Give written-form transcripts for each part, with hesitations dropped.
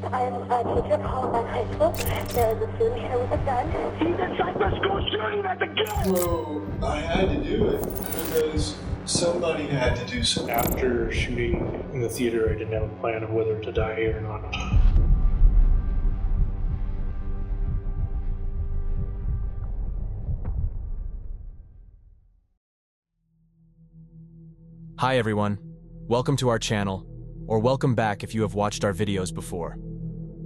I am a teacher at Columbine High School. There is a student here with a gun. He's inside the school shooting at the gun! Well, I had to do it because somebody had to do something. After shooting in the theater, I didn't have a plan of whether to die or not. Hi everyone, welcome to our channel, or welcome back if you have watched our videos before.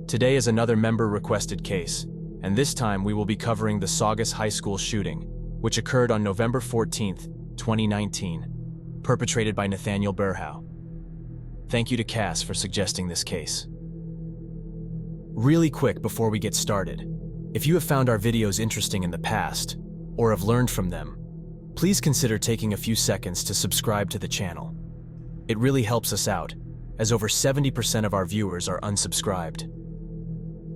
Today is another member-requested case, and this time we will be covering the Saugus High School shooting, which occurred on November 14th, 2019, perpetrated by Nathaniel Berhow. Thank you to Cass for suggesting this case. Really quick before we get started, if you have found our videos interesting in the past, or have learned from them, please consider taking a few seconds to subscribe to the channel. It really helps us out, as over 70% of our viewers are unsubscribed.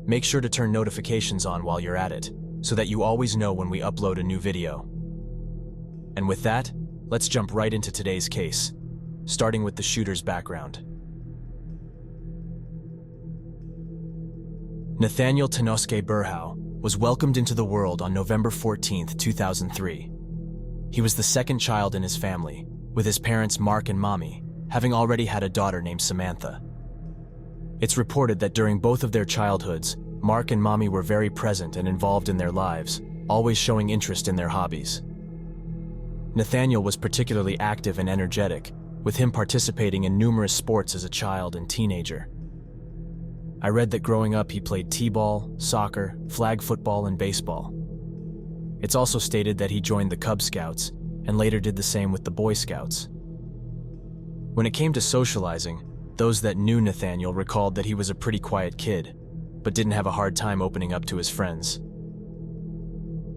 Make sure to turn notifications on while you're at it, so that you always know when we upload a new video. And with that, let's jump right into today's case, starting with the shooter's background. Nathaniel Tenoske Berhow was welcomed into the world on November 14th, 2003. He was the second child in his family, with his parents Mark and Mommy having already had a daughter named Samantha. It's reported that during both of their childhoods, Mark and Mommy were very present and involved in their lives, always showing interest in their hobbies. Nathaniel was particularly active and energetic, with him participating in numerous sports as a child and teenager. I read that growing up he played t-ball, soccer, flag football, and baseball. It's also stated that he joined the Cub Scouts and later did the same with the Boy Scouts. When it came to socializing, those that knew Nathaniel recalled that he was a pretty quiet kid, but didn't have a hard time opening up to his friends.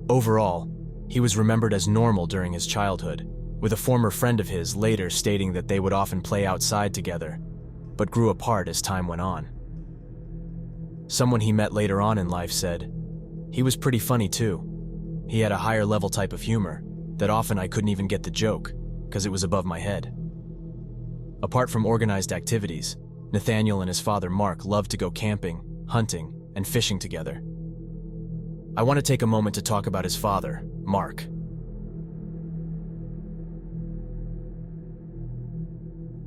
Overall, he was remembered as normal during his childhood, with a former friend of his later stating that they would often play outside together, but grew apart as time went on. Someone he met later on in life said, "He was pretty funny too. He had a higher level type of humor that often I couldn't even get the joke because it was above my head." Apart from organized activities, Nathaniel and his father Mark loved to go camping, hunting, and fishing together. I want to take a moment to talk about his father, Mark.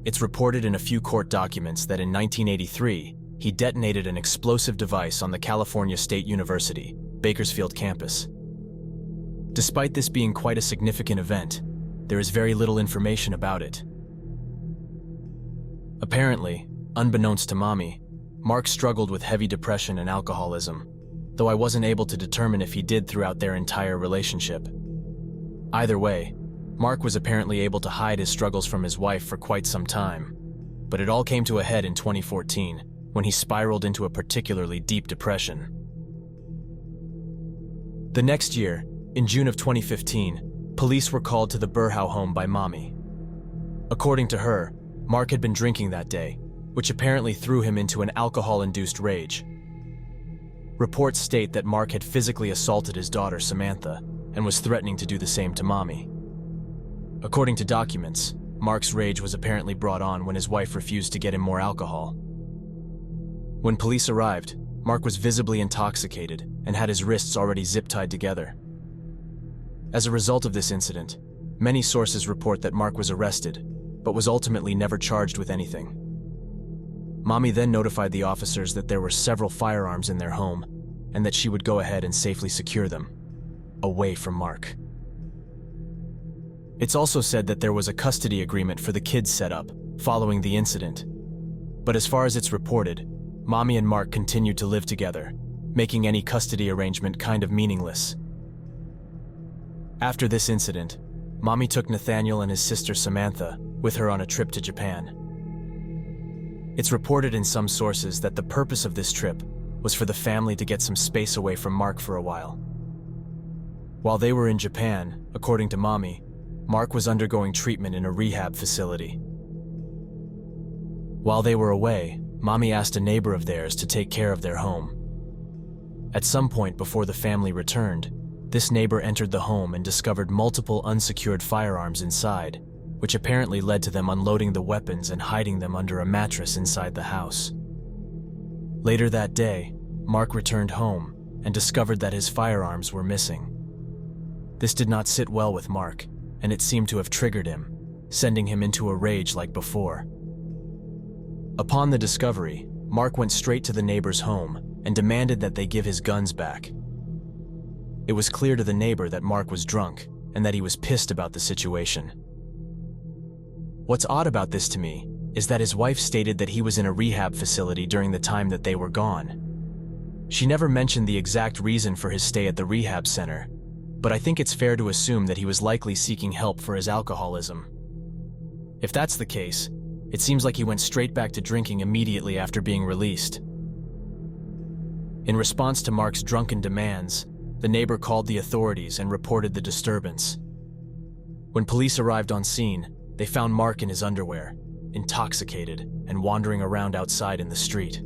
It's reported in a few court documents that in 1983, he detonated an explosive device on the California State University, Bakersfield campus. Despite this being quite a significant event, there is very little information about it. Apparently, unbeknownst to Mommy, Mark struggled with heavy depression and alcoholism, though I wasn't able to determine if he did throughout their entire relationship. Either way, Mark was apparently able to hide his struggles from his wife for quite some time, but it all came to a head in 2014 when he spiraled into a particularly deep depression. The next year, in June of 2015, police were called to the Berhow home by Mommy. According to her, Mark had been drinking that day, which apparently threw him into an alcohol-induced rage. Reports state that Mark had physically assaulted his daughter Samantha and was threatening to do the same to Mommy. According to documents, Mark's rage was apparently brought on when his wife refused to get him more alcohol. When police arrived, Mark was visibly intoxicated and had his wrists already zip-tied together. As a result of this incident, many sources report that Mark was arrested, but was ultimately never charged with anything. Mommy then notified the officers that there were several firearms in their home and that she would go ahead and safely secure them, away from Mark. It's also said that there was a custody agreement for the kids set up following the incident, but as far as it's reported, Mommy and Mark continued to live together, making any custody arrangement kind of meaningless. After this incident, Mommy took Nathaniel and his sister Samantha with her on a trip to Japan. It's reported in some sources that the purpose of this trip was for the family to get some space away from Mark for a while. While they were in Japan, according to Mommy, Mark was undergoing treatment in a rehab facility. While they were away, Mommy asked a neighbor of theirs to take care of their home. At some point before the family returned, this neighbor entered the home and discovered multiple unsecured firearms inside, which apparently led to them unloading the weapons and hiding them under a mattress inside the house. Later that day, Mark returned home and discovered that his firearms were missing. This did not sit well with Mark, and it seemed to have triggered him, sending him into a rage like before. Upon the discovery, Mark went straight to the neighbor's home and demanded that they give his guns back. It was clear to the neighbor that Mark was drunk and that he was pissed about the situation. What's odd about this to me is that his wife stated that he was in a rehab facility during the time that they were gone. She never mentioned the exact reason for his stay at the rehab center, but I think it's fair to assume that he was likely seeking help for his alcoholism. If that's the case, it seems like he went straight back to drinking immediately after being released. In response to Mark's drunken demands, the neighbor called the authorities and reported the disturbance. When police arrived on scene, they found Mark in his underwear, intoxicated and wandering around outside in the street.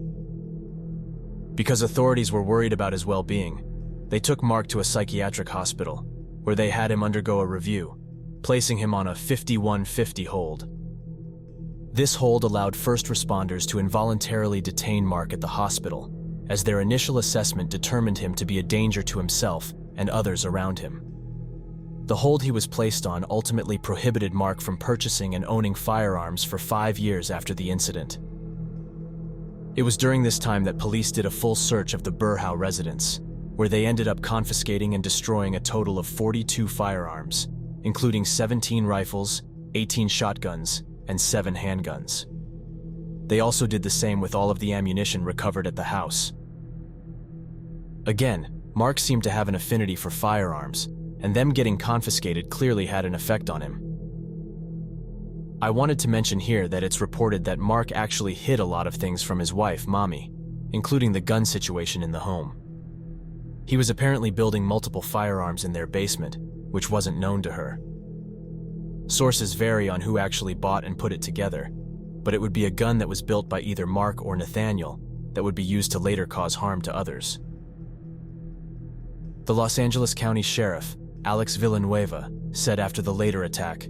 Because authorities were worried about his well-being, they took Mark to a psychiatric hospital, where they had him undergo a review, placing him on a 5150 hold. This hold allowed first responders to involuntarily detain Mark at the hospital, as their initial assessment determined him to be a danger to himself and others around him. The hold he was placed on ultimately prohibited Mark from purchasing and owning firearms for 5 years after the incident. It was during this time that police did a full search of the Berhow residence, where they ended up confiscating and destroying a total of 42 firearms, including 17 rifles, 18 shotguns, and 7 handguns. They also did the same with all of the ammunition recovered at the house. Again, Mark seemed to have an affinity for firearms, and them getting confiscated clearly had an effect on him. I wanted to mention here that it's reported that Mark actually hid a lot of things from his wife, Mommy, including the gun situation in the home. He was apparently building multiple firearms in their basement, which wasn't known to her. Sources vary on who actually bought and put it together, but it would be a gun that was built by either Mark or Nathaniel that would be used to later cause harm to others. The Los Angeles County Sheriff, Alex Villanueva, said after the later attack,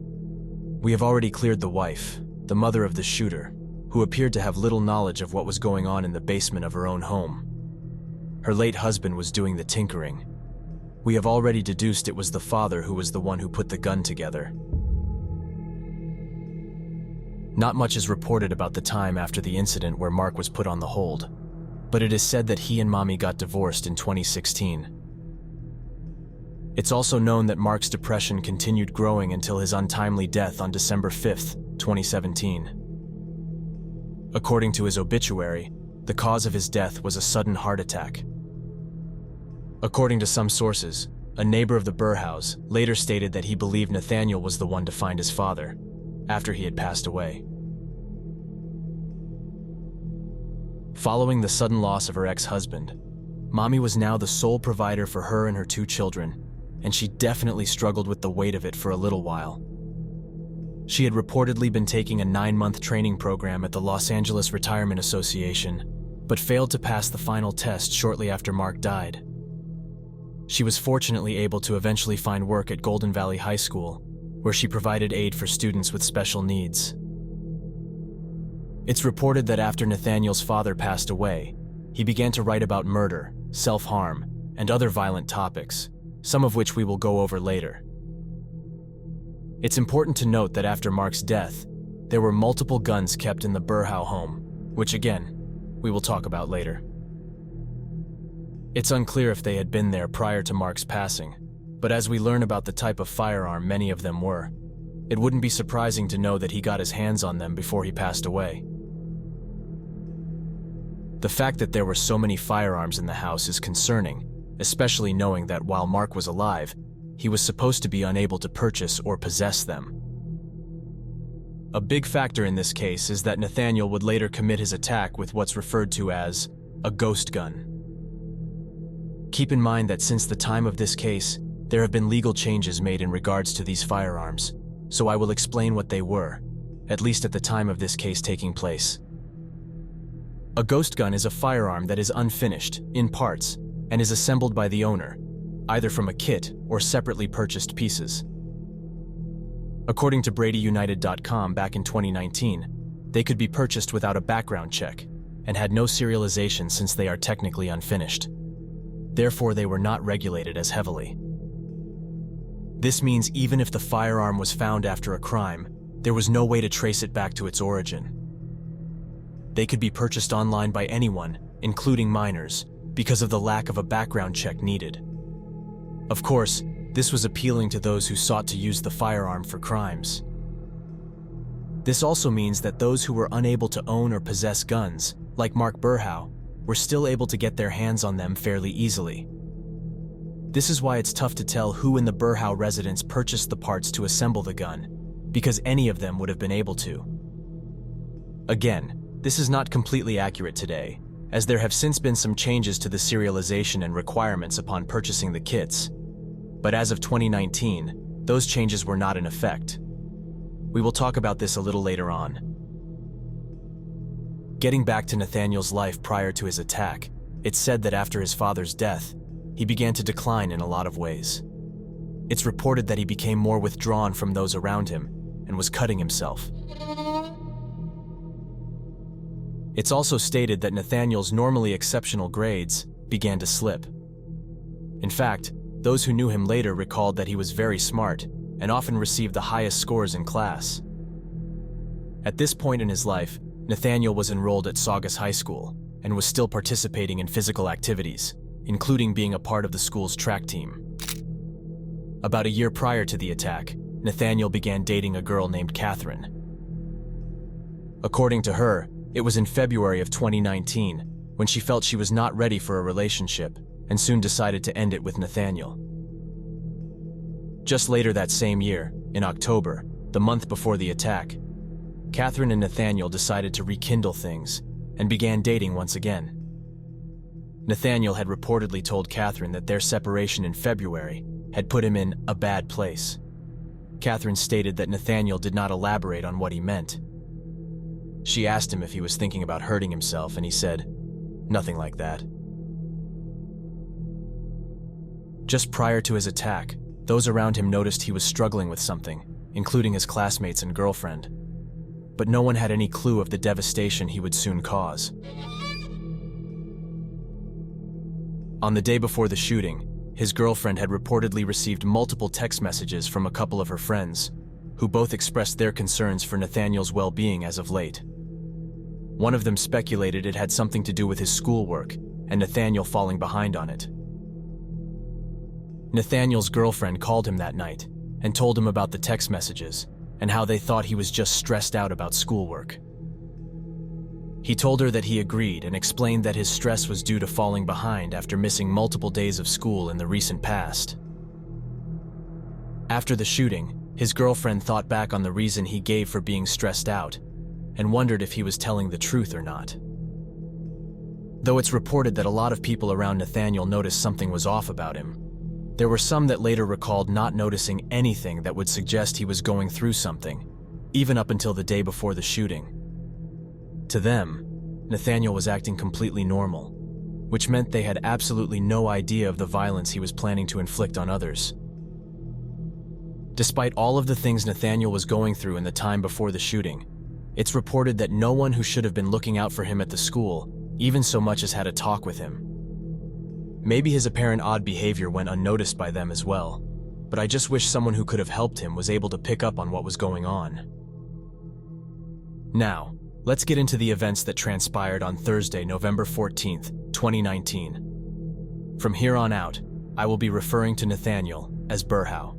"We have already cleared the wife, the mother of the shooter, who appeared to have little knowledge of what was going on in the basement of her own home. Her late husband was doing the tinkering. We have already deduced it was the father who was the one who put the gun together." Not much is reported about the time after the incident where Mark was put on the hold, but it is said that he and Mommy got divorced in 2016. It's also known that Mark's depression continued growing until his untimely death on December 5th, 2017. According to his obituary, the cause of his death was a sudden heart attack. According to some sources, a neighbor of the Berhows later stated that he believed Nathaniel was the one to find his father, after he had passed away. Following the sudden loss of her ex-husband, Mommy was now the sole provider for her and her 2 children, and she definitely struggled with the weight of it for a little while. She had reportedly been taking a 9-month training program at the Los Angeles Retirement Association, but failed to pass the final test shortly after Mark died. She was fortunately able to eventually find work at Golden Valley High School, where she provided aid for students with special needs. It's reported that after Nathaniel's father passed away, he began to write about murder, self-harm, and other violent topics, some of which we will go over later. It's important to note that after Mark's death, there were multiple guns kept in the Berhow home, which again, we will talk about later. It's unclear if they had been there prior to Mark's passing, but as we learn about the type of firearm many of them were, it wouldn't be surprising to know that he got his hands on them before he passed away. The fact that there were so many firearms in the house is concerning, especially knowing that while Mark was alive, he was supposed to be unable to purchase or possess them. A big factor in this case is that Nathaniel would later commit his attack with what's referred to as a ghost gun. Keep in mind that since the time of this case, there have been legal changes made in regards to these firearms, so I will explain what they were, at least at the time of this case taking place. A ghost gun is a firearm that is unfinished, in parts, and is assembled by the owner, either from a kit or separately purchased pieces. According to BradyUnited.com back in 2019, they could be purchased without a background check, and had no serialization since they are technically unfinished. Therefore, they were not regulated as heavily. This means even if the firearm was found after a crime, there was no way to trace it back to its origin. They could be purchased online by anyone, including minors, because of the lack of a background check needed. Of course, this was appealing to those who sought to use the firearm for crimes. This also means that those who were unable to own or possess guns, like Mark Berhow, were still able to get their hands on them fairly easily. This is why it's tough to tell who in the Berhow residence purchased the parts to assemble the gun, because any of them would have been able to. Again, this is not completely accurate today, as there have since been some changes to the serialization and requirements upon purchasing the kits. But as of 2019, those changes were not in effect. We will talk about this a little later on. Getting back to Nathaniel's life prior to his attack, it's said that after his father's death, he began to decline in a lot of ways. It's reported that he became more withdrawn from those around him and was cutting himself. It's also stated that Nathaniel's normally exceptional grades began to slip. In fact, those who knew him later recalled that he was very smart and often received the highest scores in class. At this point in his life, Nathaniel was enrolled at Saugus High School and was still participating in physical activities, including being a part of the school's track team. About a year prior to the attack, Nathaniel began dating a girl named Catherine. According to her, it was in February of 2019 when she felt she was not ready for a relationship and soon decided to end it with Nathaniel. Just later that same year, in October, the month before the attack, Catherine and Nathaniel decided to rekindle things and began dating once again. Nathaniel had reportedly told Catherine that their separation in February had put him in a bad place. Catherine stated that Nathaniel did not elaborate on what he meant. She asked him if he was thinking about hurting himself, and he said, "Nothing like that." Just prior to his attack, those around him noticed he was struggling with something, including his classmates and girlfriend. But no one had any clue of the devastation he would soon cause. On the day before the shooting, his girlfriend had reportedly received multiple text messages from a couple of her friends, who both expressed their concerns for Nathaniel's well-being as of late. One of them speculated it had something to do with his schoolwork and Nathaniel falling behind on it. Nathaniel's girlfriend called him that night and told him about the text messages and how they thought he was just stressed out about schoolwork. He told her that he agreed and explained that his stress was due to falling behind after missing multiple days of school in the recent past. After the shooting, his girlfriend thought back on the reason he gave for being stressed out and wondered if he was telling the truth or not. Though it's reported that a lot of people around Nathaniel noticed something was off about him, there were some that later recalled not noticing anything that would suggest he was going through something, even up until the day before the shooting. To them, Nathaniel was acting completely normal, which meant they had absolutely no idea of the violence he was planning to inflict on others. Despite all of the things Nathaniel was going through in the time before the shooting, it's reported that no one who should have been looking out for him at the school even so much as had a talk with him. Maybe his apparent odd behavior went unnoticed by them as well, but I just wish someone who could have helped him was able to pick up on what was going on. Now, let's get into the events that transpired on Thursday, November 14th, 2019. From here on out, I will be referring to Nathaniel as Berhow.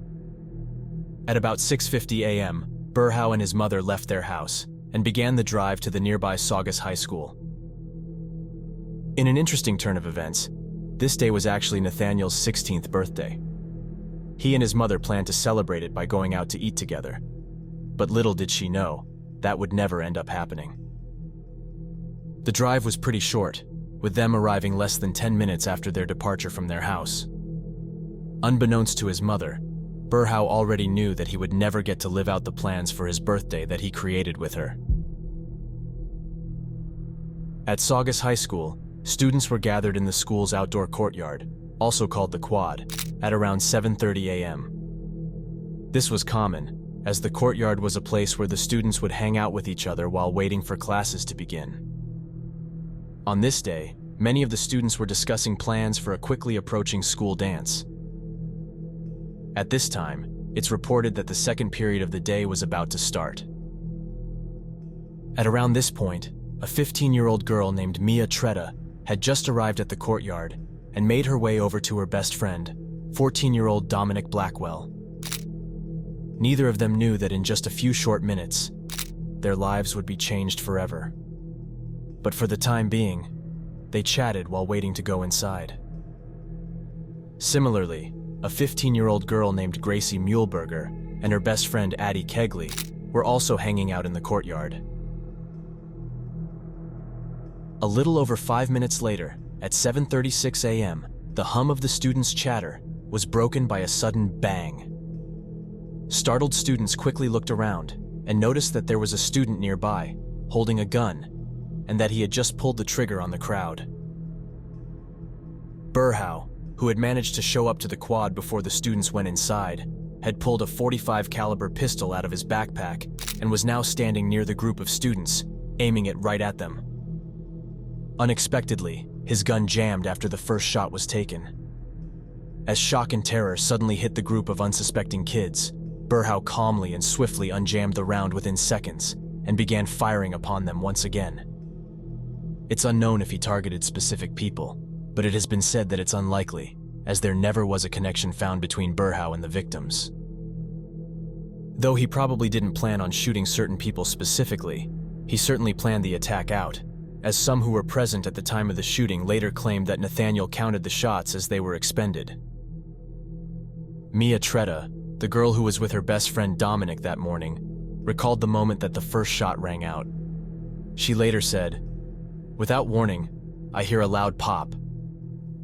At about 6:50 a.m., Berhow and his mother left their house and began the drive to the nearby Saugus High School. In an interesting turn of events, this day was actually Nathaniel's 16th birthday. He and his mother planned to celebrate it by going out to eat together. But little did she know, that would never end up happening. The drive was pretty short, with them arriving less than 10 minutes after their departure from their house. Unbeknownst to his mother, Berhow already knew that he would never get to live out the plans for his birthday that he created with her. At Saugus High School, students were gathered in the school's outdoor courtyard, also called the Quad, at around 7:30 a.m. This was common, as the courtyard was a place where the students would hang out with each other while waiting for classes to begin. On this day, many of the students were discussing plans for a quickly approaching school dance. At this time, it's reported that the second period of the day was about to start. At around this point, a 15-year-old girl named Mia Tretta had just arrived at the courtyard and made her way over to her best friend, 14-year-old Dominic Blackwell. Neither of them knew that in just a few short minutes, their lives would be changed forever. But for the time being, they chatted while waiting to go inside. Similarly, a 15-year-old girl named Gracie Muehlberger and her best friend Addie Kegley were also hanging out in the courtyard. A little over 5 minutes later, at 7:36 a.m., the hum of the students' chatter was broken by a sudden bang. Startled students quickly looked around and noticed that there was a student nearby, holding a gun, and that he had just pulled the trigger on the crowd. Berhow, who had managed to show up to the quad before the students went inside, had pulled a .45 caliber pistol out of his backpack and was now standing near the group of students, aiming it right at them. Unexpectedly, his gun jammed after the first shot was taken. As shock and terror suddenly hit the group of unsuspecting kids, Berhow calmly and swiftly unjammed the round within seconds and began firing upon them once again. It's unknown if he targeted specific people, but it has been said that it's unlikely, as there never was a connection found between Berhow and the victims. Though he probably didn't plan on shooting certain people specifically, he certainly planned the attack out, as some who were present at the time of the shooting later claimed that Nathaniel counted the shots as they were expended. Mia Tretta, the girl who was with her best friend Dominic that morning, recalled the moment that the first shot rang out. She later said, "Without warning, I hear a loud pop.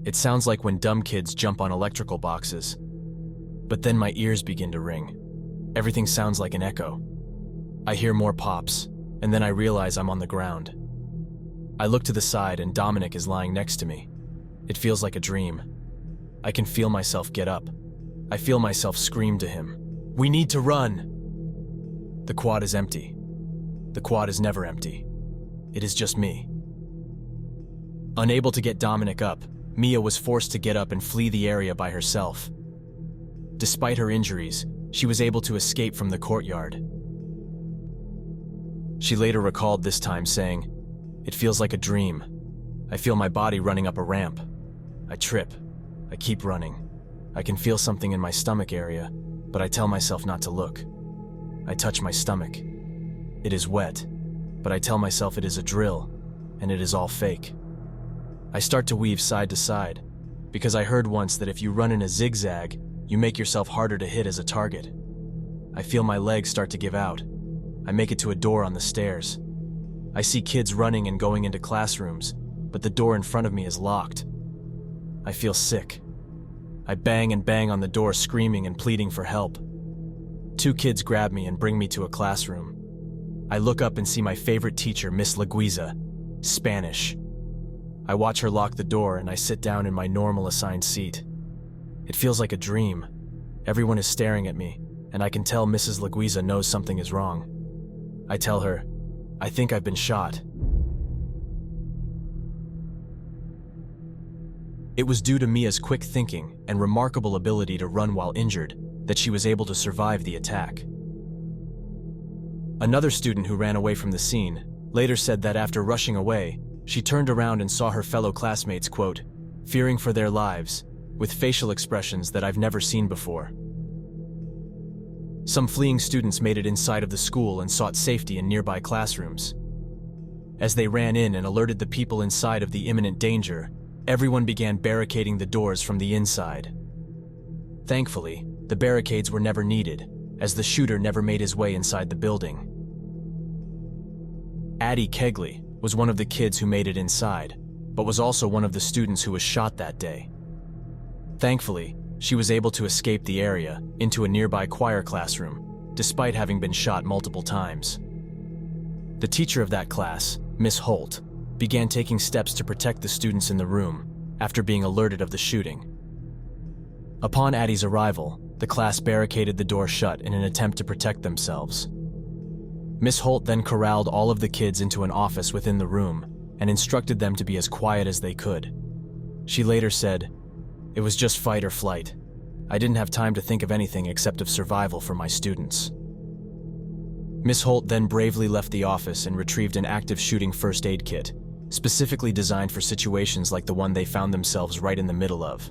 It sounds like when dumb kids jump on electrical boxes. But then my ears begin to ring. Everything sounds like an echo. I hear more pops, and then I realize I'm on the ground. I look to the side and Dominic is lying next to me. It feels like a dream. I can feel myself get up. I feel myself scream to him, 'We need to run!' The quad is empty. The quad is never empty. It is just me." Unable to get Dominic up, Mia was forced to get up and flee the area by herself. Despite her injuries, she was able to escape from the courtyard. She later recalled this time saying, "It feels like a dream. I feel my body running up a ramp. I trip. I keep running. I can feel something in my stomach area, but I tell myself not to look. I touch my stomach. It is wet, but I tell myself it is a drill, and it is all fake. I start to weave side to side, because I heard once that if you run in a zigzag, you make yourself harder to hit as a target. I feel my legs start to give out. I make it to a door on the stairs. I see kids running and going into classrooms, but the door in front of me is locked. I feel sick. I bang and bang on the door, screaming and pleading for help. 2 kids grab me and bring me to a classroom. I look up and see my favorite teacher, Miss Laguiza, Spanish. I watch her lock the door and I sit down in my normal assigned seat. It feels like a dream. Everyone is staring at me, and I can tell Mrs. Laguiza knows something is wrong. I tell her, "I think I've been shot." It was due to Mia's quick thinking and remarkable ability to run while injured that she was able to survive the attack. Another student who ran away from the scene later said that after rushing away, she turned around and saw her fellow classmates, quote, "fearing for their lives, with facial expressions that I've never seen before." Some fleeing students made it inside of the school and sought safety in nearby classrooms. As they ran in and alerted the people inside of the imminent danger, everyone began barricading the doors from the inside. Thankfully, the barricades were never needed, as the shooter never made his way inside the building. Addie Kegley was one of the kids who made it inside, but was also one of the students who was shot that day. Thankfully, she was able to escape the area into a nearby choir classroom, despite having been shot multiple times. The teacher of that class, Miss Holt, began taking steps to protect the students in the room after being alerted of the shooting. Upon Addie's arrival, the class barricaded the door shut in an attempt to protect themselves. Miss Holt then corralled all of the kids into an office within the room and instructed them to be as quiet as they could. She later said, "It was just fight or flight. I didn't have time to think of anything except of survival for my students." Miss Holt then bravely left the office and retrieved an active shooting first aid kit, specifically designed for situations like the one they found themselves right in the middle of.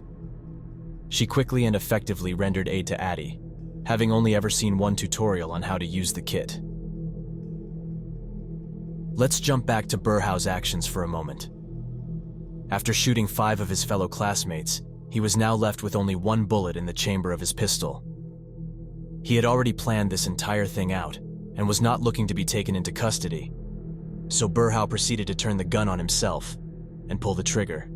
She quickly and effectively rendered aid to Addie, having only ever seen one tutorial on how to use the kit. Let's jump back to Berhow's actions for a moment. After shooting 5 of his fellow classmates, he was now left with only 1 bullet in the chamber of his pistol. He had already planned this entire thing out and was not looking to be taken into custody, so Berhow proceeded to turn the gun on himself and pull the trigger.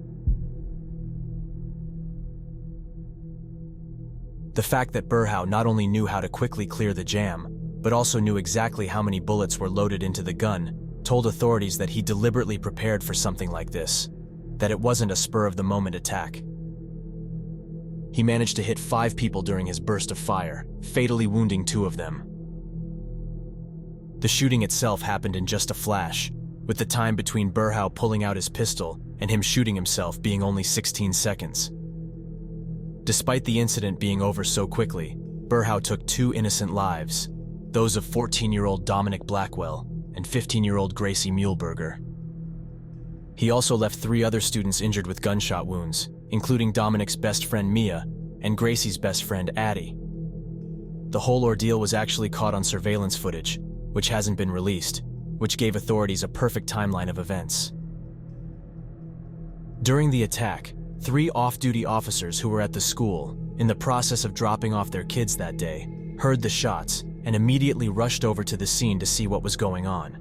The fact that Berhow not only knew how to quickly clear the jam, but also knew exactly how many bullets were loaded into the gun told authorities that he deliberately prepared for something like this, that it wasn't a spur-of-the-moment attack. He managed to hit 5 people during his burst of fire, fatally wounding 2 of them. The shooting itself happened in just a flash, with the time between Berhow pulling out his pistol and him shooting himself being only 16 seconds. Despite the incident being over so quickly, Berhow took 2 innocent lives, those of 14-year-old Dominic Blackwell and 15-year-old Gracie Muehlberger. He also left 3 other students injured with gunshot wounds, including Dominic's best friend Mia and Gracie's best friend Addie. The whole ordeal was actually caught on surveillance footage, which hasn't been released, which gave authorities a perfect timeline of events. During the attack, 3 off-duty officers who were at the school, in the process of dropping off their kids that day, heard the shots and immediately rushed over to the scene to see what was going on.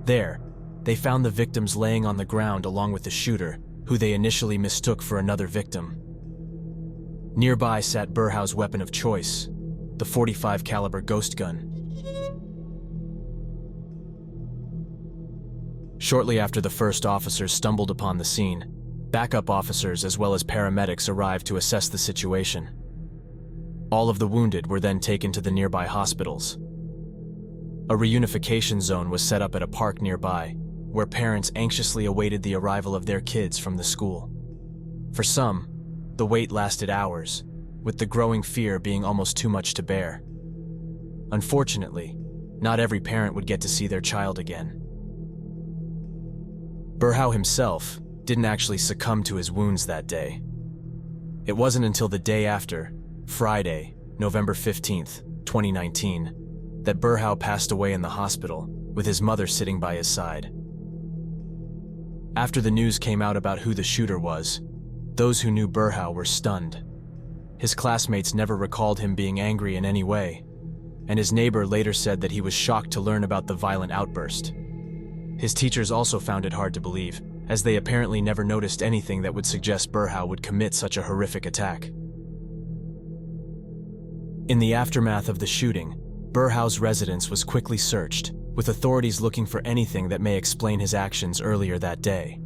There, they found the victims laying on the ground along with the shooter, who they initially mistook for another victim. Nearby sat Berhow's weapon of choice, the .45 caliber ghost gun. Shortly after the first officers stumbled upon the scene, backup officers as well as paramedics arrived to assess the situation. All of the wounded were then taken to the nearby hospitals. A reunification zone was set up at a park nearby, where parents anxiously awaited the arrival of their kids from the school. For some, the wait lasted hours, with the growing fear being almost too much to bear. Unfortunately, not every parent would get to see their child again. Berhow himself didn't actually succumb to his wounds that day. It wasn't until the day after, Friday, November 15th, 2019, that Berhow passed away in the hospital, with his mother sitting by his side. After the news came out about who the shooter was, those who knew Berhow were stunned. His classmates never recalled him being angry in any way, and his neighbor later said that he was shocked to learn about the violent outburst. His teachers also found it hard to believe, as they apparently never noticed anything that would suggest Berhow would commit such a horrific attack. In the aftermath of the shooting, Berhow's residence was quickly searched, with authorities looking for anything that may explain his actions earlier that day.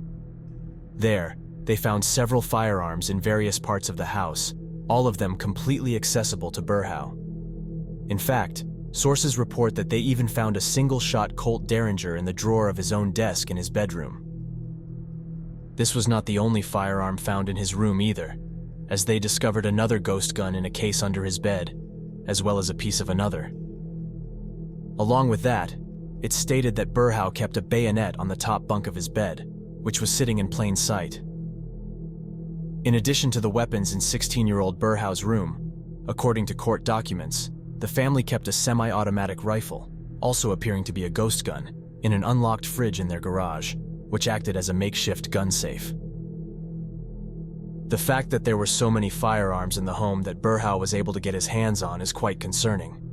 There, they found several firearms in various parts of the house, all of them completely accessible to Berhow. In fact, sources report that they even found a single-shot Colt Derringer in the drawer of his own desk in his bedroom. This was not the only firearm found in his room either, as they discovered another ghost gun in a case under his bed, as well as a piece of another. Along with that, it's stated that Berhow kept a bayonet on the top bunk of his bed, which was sitting in plain sight. In addition to the weapons in 16-year-old Berhow's room, according to court documents, the family kept a semi-automatic rifle, also appearing to be a ghost gun, in an unlocked fridge in their garage, which acted as a makeshift gun safe. The fact that there were so many firearms in the home that Berhow was able to get his hands on is quite concerning.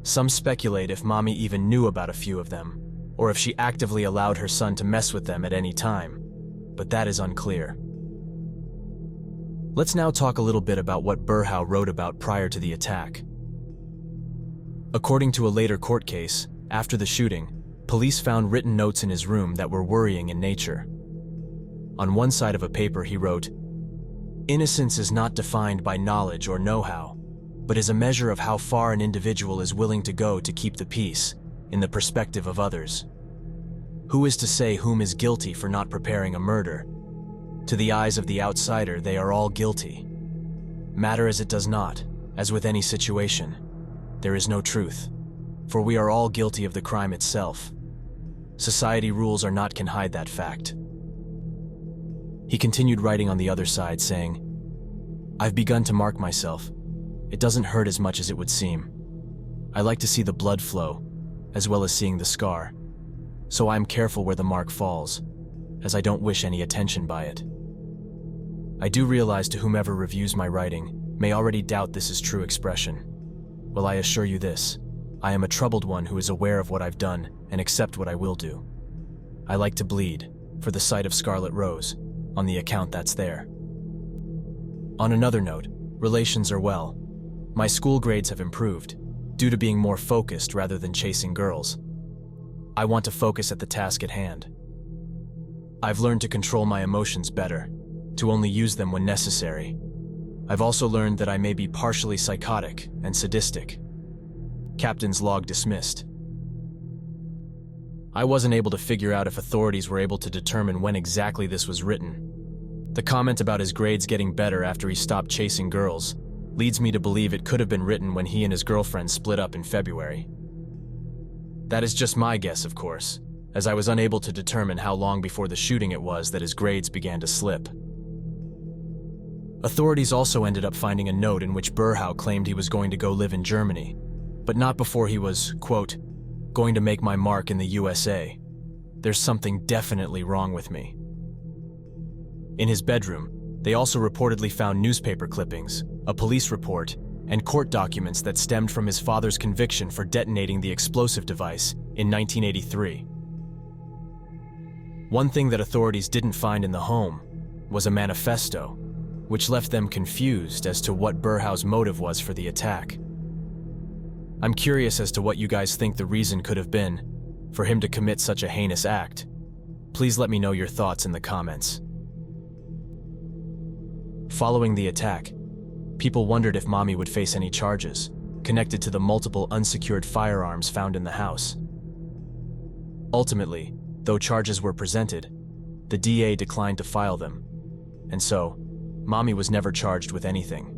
Some speculate if Mommy even knew about a few of them, or if she actively allowed her son to mess with them at any time, but that is unclear. Let's now talk a little bit about what Berhow wrote about prior to the attack. According to a later court case, after the shooting, police found written notes in his room that were worrying in nature. On one side of a paper he wrote, "Innocence is not defined by knowledge or know-how, but is a measure of how far an individual is willing to go to keep the peace, in the perspective of others." Who is to say whom is guilty for not preparing a murder? To the eyes of the outsider, they are all guilty. Matter as it does not, as with any situation, there is no truth, for we are all guilty of the crime itself. Society rules can hide that fact. He continued writing on the other side, saying, I've begun to mark myself. It doesn't hurt as much as it would seem. I like to see the blood flow, as well as seeing the scar. So I'm careful where the mark falls, as I don't wish any attention by it. I do realize to whomever reviews my writing may already doubt this is true expression. Well, I assure you this, I am a troubled one who is aware of what I've done and accept what I will do. I like to bleed, for the sight of Scarlet Rose, on the account that's there. On another note, relations are well. My school grades have improved, due to being more focused rather than chasing girls. I want to focus at the task at hand. I've learned to control my emotions better, to only use them when necessary. I've also learned that I may be partially psychotic and sadistic. Captain's log dismissed. I wasn't able to figure out if authorities were able to determine when exactly this was written. The comment about his grades getting better after he stopped chasing girls leads me to believe it could have been written when he and his girlfriend split up in February. That is just my guess, of course, as I was unable to determine how long before the shooting it was that his grades began to slip. Authorities also ended up finding a note in which Berhow claimed he was going to go live in Germany, but not before he was, quote, going to make my mark in the USA. There's something definitely wrong with me. In his bedroom, they also reportedly found newspaper clippings, a police report, and court documents that stemmed from his father's conviction for detonating the explosive device in 1983. One thing that authorities didn't find in the home was a manifesto, which left them confused as to what Berhow's motive was for the attack. I'm curious as to what you guys think the reason could have been for him to commit such a heinous act. Please let me know your thoughts in the comments. Following the attack, people wondered if Mommy would face any charges connected to the multiple unsecured firearms found in the house. Ultimately, though charges were presented, the DA declined to file them, and so, Mommy was never charged with anything.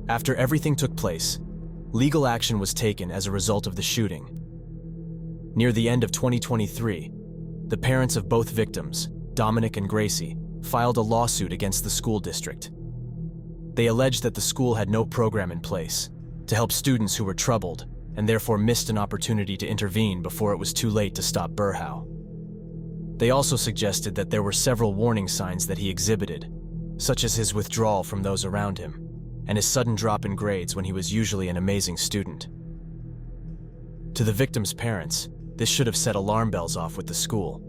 After everything took place, legal action was taken as a result of the shooting. Near the end of 2023, the parents of both victims, Dominic and Gracie, filed a lawsuit against the school district. They alleged that the school had no program in place to help students who were troubled and therefore missed an opportunity to intervene before it was too late to stop Berhow. They also suggested that there were several warning signs that he exhibited, such as his withdrawal from those around him and his sudden drop in grades when he was usually an amazing student. To the victim's parents, this should have set alarm bells off with the school.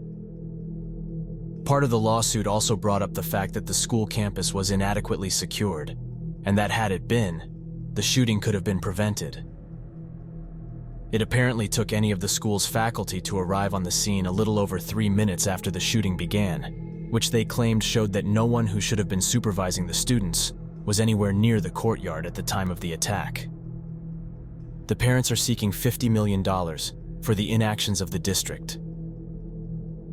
Part of the lawsuit also brought up the fact that the school campus was inadequately secured, and that had it been, the shooting could have been prevented. It apparently took any of the school's faculty to arrive on the scene a little over 3 minutes after the shooting began, which they claimed showed that no one who should have been supervising the students was anywhere near the courtyard at the time of the attack. The parents are seeking $50 million for the inactions of the district.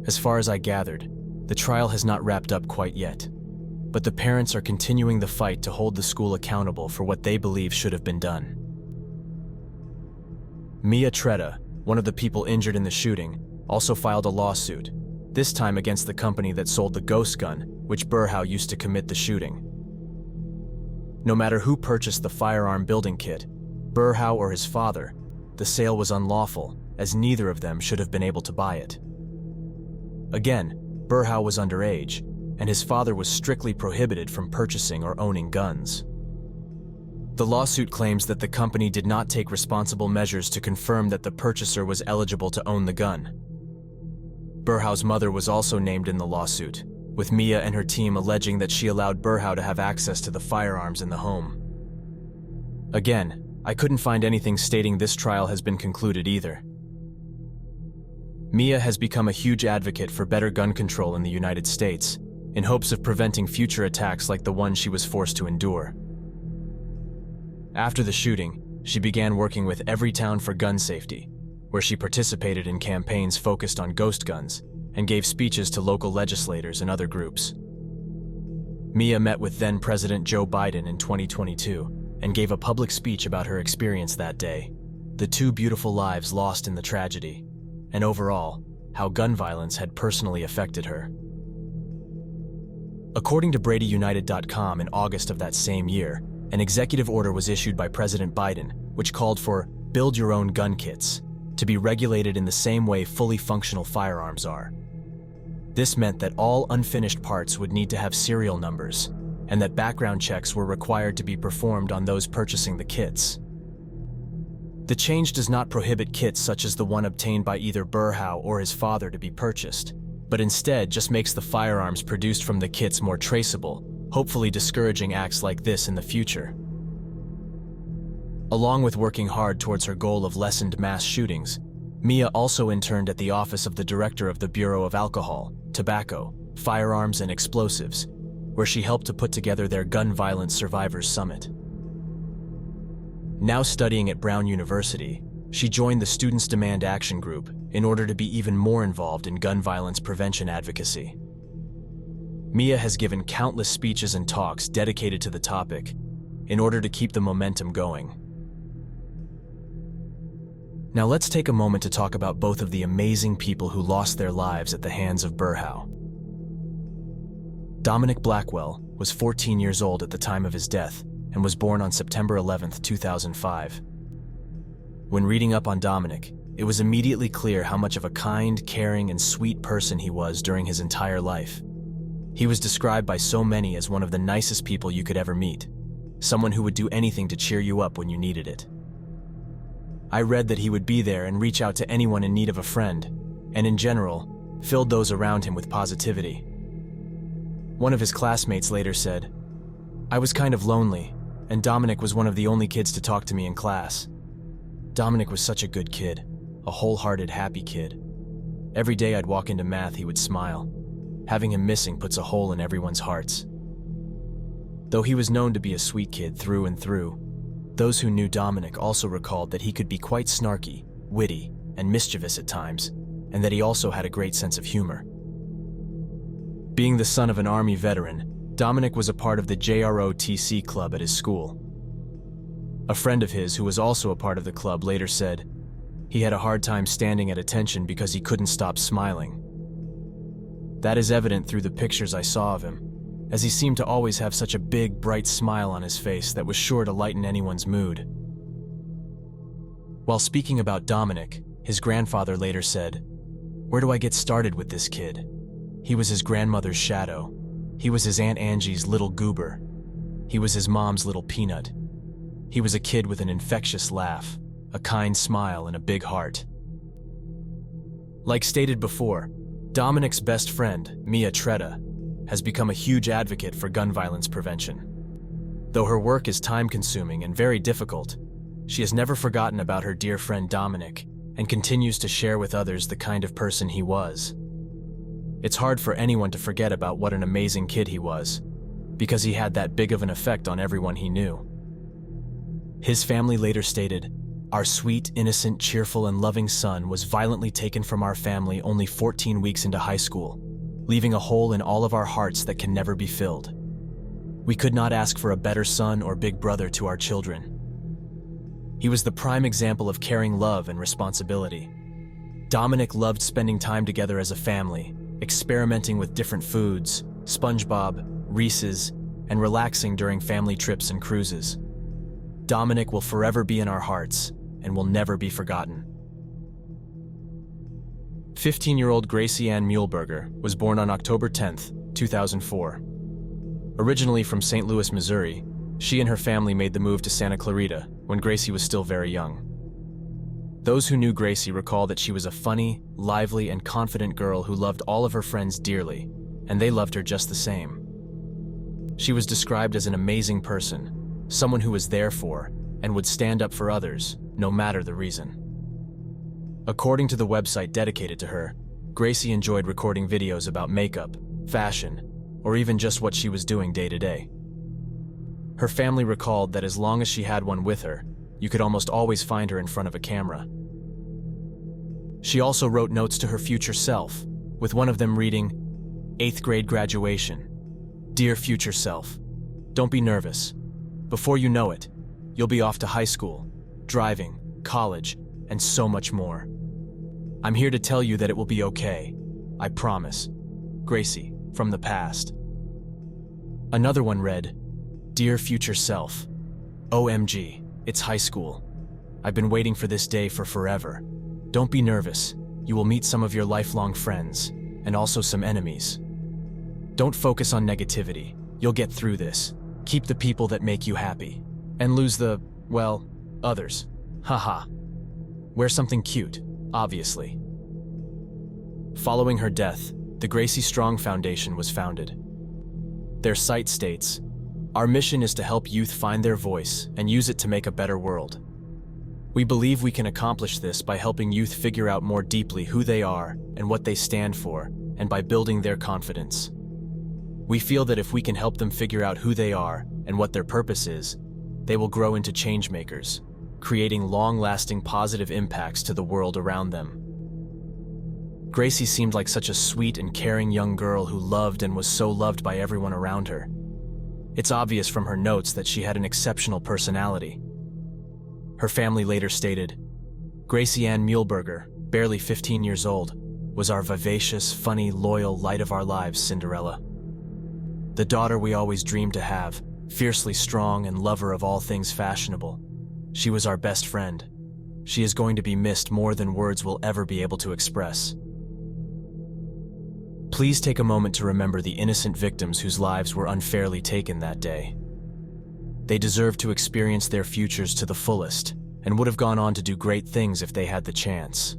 As far as I gathered, the trial has not wrapped up quite yet, but the parents are continuing the fight to hold the school accountable for what they believe should have been done. Mia Tretta, one of the people injured in the shooting, also filed a lawsuit, this time against the company that sold the ghost gun, which Berhow used to commit the shooting. No matter who purchased the firearm building kit, Berhow or his father, the sale was unlawful, as neither of them should have been able to buy it. Again, Berhow was underage, and his father was strictly prohibited from purchasing or owning guns. The lawsuit claims that the company did not take responsible measures to confirm that the purchaser was eligible to own the gun. Berhow's mother was also named in the lawsuit, with Mia and her team alleging that she allowed Berhow to have access to the firearms in the home. Again, I couldn't find anything stating this trial has been concluded either. Mia has become a huge advocate for better gun control in the United States, in hopes of preventing future attacks like the one she was forced to endure. After the shooting, she began working with Everytown for gun safety, where she participated in campaigns focused on ghost guns and gave speeches to local legislators and other groups. Mia met with then-President Joe Biden in 2022 and gave a public speech about her experience that day, the 2 beautiful lives lost in the tragedy, and overall, how gun violence had personally affected her. According to BradyUnited.com, in August of that same year, an executive order was issued by President Biden, which called for build your own gun kits to be regulated in the same way fully functional firearms are. This meant that all unfinished parts would need to have serial numbers, and that background checks were required to be performed on those purchasing the kits. The change does not prohibit kits such as the one obtained by either Berhow or his father to be purchased, but instead just makes the firearms produced from the kits more traceable, hopefully discouraging acts like this in the future. Along with working hard towards her goal of lessened mass shootings, Mia also interned at the office of the director of the Bureau of Alcohol, Tobacco, Firearms and Explosives, where she helped to put together their Gun Violence Survivors Summit. Now studying at Brown University, she joined the Students' Demand Action Group in order to be even more involved in gun violence prevention advocacy. Mia has given countless speeches and talks dedicated to the topic in order to keep the momentum going. Now let's take a moment to talk about both of the amazing people who lost their lives at the hands of Berhow. Dominic Blackwell was 14 years old at the time of his death and was born on September 11, 2005. When reading up on Dominic, it was immediately clear how much of a kind, caring, and sweet person he was during his entire life. He was described by so many as one of the nicest people you could ever meet, someone who would do anything to cheer you up when you needed it. I read that he would be there and reach out to anyone in need of a friend, and in general, filled those around him with positivity. One of his classmates later said, "I was kind of lonely, and Dominic was one of the only kids to talk to me in class. Dominic was such a good kid, a wholehearted, happy kid. Every day I'd walk into math, he would smile. Having him missing puts a hole in everyone's hearts." Though he was known to be a sweet kid through and through, those who knew Dominic also recalled that he could be quite snarky, witty, and mischievous at times, and that he also had a great sense of humor. Being the son of an Army veteran, Dominic was a part of the JROTC club at his school. A friend of his who was also a part of the club later said, he had a hard time standing at attention because he couldn't stop smiling. That is evident through the pictures I saw of him, as he seemed to always have such a big, bright smile on his face that was sure to lighten anyone's mood. While speaking about Dominic, his grandfather later said, "Where do I get started with this kid? He was his grandmother's shadow. He was his Aunt Angie's little goober. He was his mom's little peanut. He was a kid with an infectious laugh, a kind smile, and a big heart." Like stated before, Dominic's best friend, Mia Tretta, has become a huge advocate for gun violence prevention. Though her work is time-consuming and very difficult, she has never forgotten about her dear friend Dominic and continues to share with others the kind of person he was. It's hard for anyone to forget about what an amazing kid he was, because he had that big of an effect on everyone he knew. His family later stated, "Our sweet, innocent, cheerful, and loving son was violently taken from our family only 14 weeks into high school, leaving a hole in all of our hearts that can never be filled. We could not ask for a better son or big brother to our children. He was the prime example of caring love and responsibility. Dominic loved spending time together as a family, experimenting with different foods, SpongeBob, Reese's, and relaxing during family trips and cruises. Dominic will forever be in our hearts and will never be forgotten." 15-year-old Gracie Ann Muehlberger was born on October 10, 2004. Originally from St. Louis, Missouri, she and her family made the move to Santa Clarita when Gracie was still very young. Those who knew Gracie recall that she was a funny, lively, and confident girl who loved all of her friends dearly, and they loved her just the same. She was described as an amazing person, someone who was there for and would stand up for others, no matter the reason. According to the website dedicated to her, Gracie enjoyed recording videos about makeup, fashion, or even just what she was doing day to day. Her family recalled that as long as she had one with her, you could almost always find her in front of a camera. She also wrote notes to her future self, with one of them reading, 8th grade graduation. Dear future self, don't be nervous. Before you know it, you'll be off to high school, driving, college, and so much more. I'm here to tell you that it will be okay. I promise. Gracie, from the past. Another one read, Dear future self, OMG, it's high school. I've been waiting for this day for forever. Don't be nervous. You will meet some of your lifelong friends, and also some enemies. Don't focus on negativity. You'll get through this. Keep the people that make you happy. And lose the, well, others. Haha. Wear something cute, obviously. Following her death, the Gracie Strong Foundation was founded. Their site states, Our mission is to help youth find their voice and use it to make a better world. We believe we can accomplish this by helping youth figure out more deeply who they are and what they stand for, and by building their confidence. We feel that if we can help them figure out who they are and what their purpose is, they will grow into change makers, creating long-lasting positive impacts to the world around them. Gracie seemed like such a sweet and caring young girl who loved and was so loved by everyone around her. It's obvious from her notes that she had an exceptional personality. Her family later stated, Gracie Ann Muehlberger, barely 15 years old, was our vivacious, funny, loyal light of our lives, Cinderella. The daughter we always dreamed to have, fiercely strong and lover of all things fashionable. She was our best friend. She is going to be missed more than words will ever be able to express. Please take a moment to remember the innocent victims whose lives were unfairly taken that day. They deserve to experience their futures to the fullest and would have gone on to do great things if they had the chance.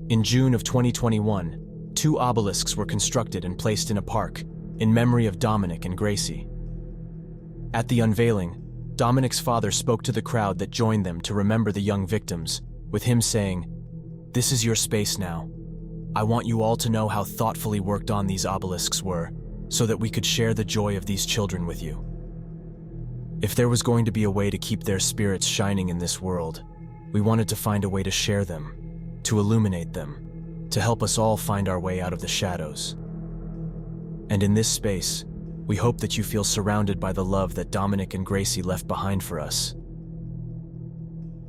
In June of 2021, 2 obelisks were constructed and placed in a park in memory of Dominic and Gracie. At the unveiling, Dominic's father spoke to the crowd that joined them to remember the young victims, with him saying, This is your space now. I want you all to know how thoughtfully worked on these obelisks were, so that we could share the joy of these children with you. If there was going to be a way to keep their spirits shining in this world, we wanted to find a way to share them, to illuminate them, to help us all find our way out of the shadows. And in this space, we hope that you feel surrounded by the love that Dominic and Gracie left behind for us.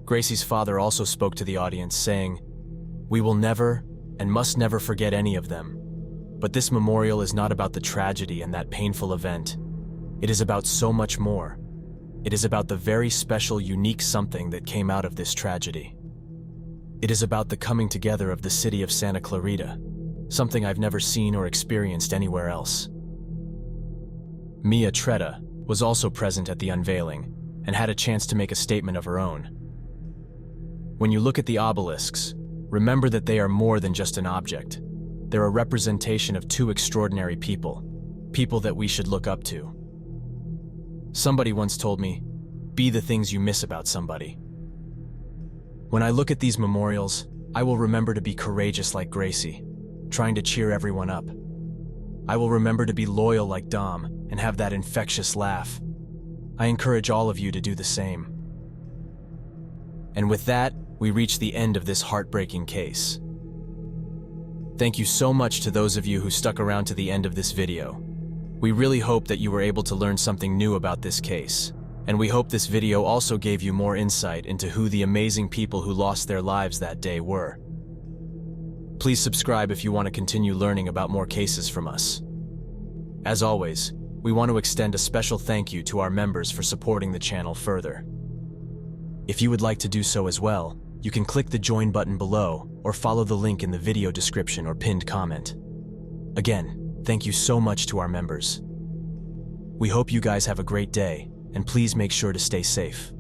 Gracie's father also spoke to the audience, saying, We will never and must never forget any of them. But this memorial is not about the tragedy and that painful event. It is about so much more. It is about the very special, unique something that came out of this tragedy. It is about the coming together of the city of Santa Clarita, something I've never seen or experienced anywhere else. Mia Tretta was also present at the unveiling and had a chance to make a statement of her own. When you look at the obelisks, remember that they are more than just an object. They're a representation of 2 extraordinary people, people that we should look up to. Somebody once told me, be the things you miss about somebody. When I look at these memorials, I will remember to be courageous like Gracie, trying to cheer everyone up. I will remember to be loyal like Dom and have that infectious laugh. I encourage all of you to do the same. And with that, we reach the end of this heartbreaking case. Thank you so much to those of you who stuck around to the end of this video. We really hope that you were able to learn something new about this case, and we hope this video also gave you more insight into who the amazing people who lost their lives that day were. Please subscribe if you want to continue learning about more cases from us. As always, we want to extend a special thank you to our members for supporting the channel further. If you would like to do so as well, you can click the join button below or follow the link in the video description or pinned comment. Again, thank you so much to our members. We hope you guys have a great day, and please make sure to stay safe.